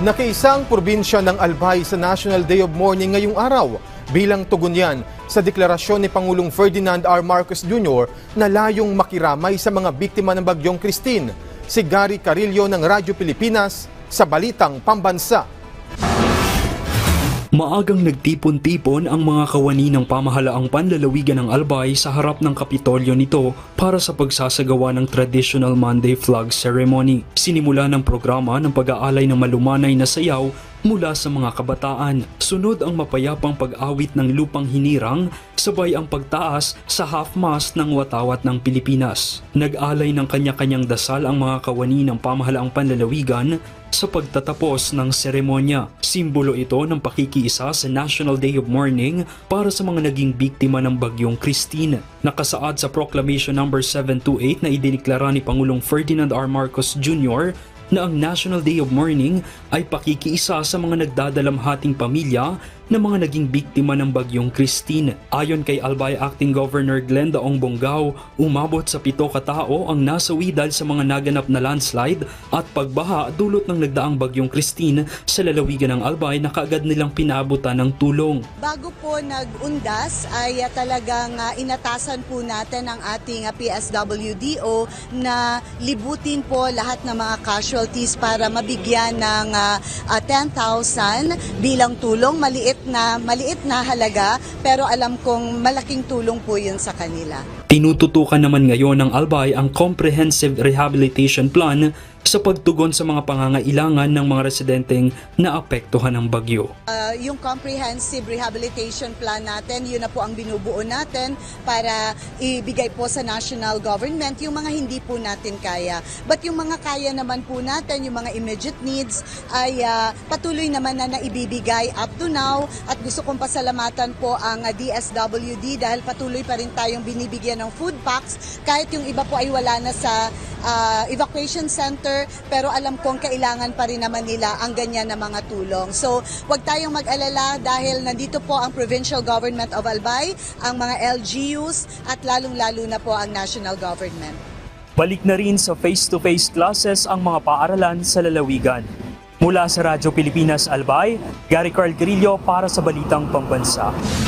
Nakiisang probinsya ng Albay sa National Day of Mourning ngayong araw bilang tugon yan sa deklarasyon ni Pangulong Ferdinand R. Marcos Jr. na layong makiramay sa mga biktima ng Bagyong Christine. Si Gary Carillo ng Radyo Pilipinas sa Balitang Pambansa. Maagang nagtipon-tipon ang mga kawani ng pamahalaang panlalawigan ng Albay sa harap ng Kapitolyo nito para sa pagsasagawa ng Traditional Monday Flag Ceremony. Sinimula ng programa ng pag-aalay ng malumanay na sayaw mula sa mga kabataan. Sunod ang mapayapang pag-awit ng lupang hinirang, sabay ang pagtaas sa half-mast ng watawat ng Pilipinas. Nag-alay ng kanya-kanyang dasal ang mga kawani ng pamahalaang panlalawigan sa pagtatapos ng seremonya. Simbolo ito ng pakikiisa sa National Day of Mourning para sa mga naging biktima ng Bagyong Christine. Nakasaad sa Proclamation No. 728 na idiniklara ni Pangulong Ferdinand R. Marcos Jr. na ang National Day of Mourning ay pakikiisa sa mga nagdadalamhating pamilya ng mga naging biktima ng Bagyong Christine. Ayon kay Albay Acting Governor Glenda Ong Bongao, umabot sa 7 katao ang nasawi dahil sa mga naganap na landslide at pagbaha dulot ng nagdaang Bagyong Christine sa lalawigan ng Albay na kaagad nilang pinaabutan ng tulong. Bago po nag-undas ay talagang inatasan po natin ang ating PSWDO na libutin po lahat ng mga casualties para mabigyan ng 10,000 bilang tulong. Maliit na halaga pero alam kong malaking tulong po yun sa kanila. Tinututukan naman ngayon ng Albay ang Comprehensive Rehabilitation Plan sa pagtugon sa mga pangangailangan ng mga residenteng naapektuhan ng bagyo. Yung Comprehensive Rehabilitation Plan natin, yun na po ang binubuo natin para ibigay po sa national government yung mga hindi po natin kaya. But yung mga kaya naman po natin, yung mga immediate needs ay patuloy naman na naibibigay up to now at gusto kong pasalamatan po ang DSWD dahil patuloy pa rin tayong binibigyan ng food packs kahit yung iba po ay wala na sa evacuation center pero alam kong kailangan pa rin naman nila ang ganyan na mga tulong. So huwag tayong mag-alala dahil nandito po ang Provincial Government of Albay, ang mga LGUs at lalong-lalo na po ang national government. Balik na rin sa face-to-face classes ang mga paaralan sa lalawigan. Mula sa Radyo Pilipinas Albay, Gary Carillo para sa Balitang Pambansa.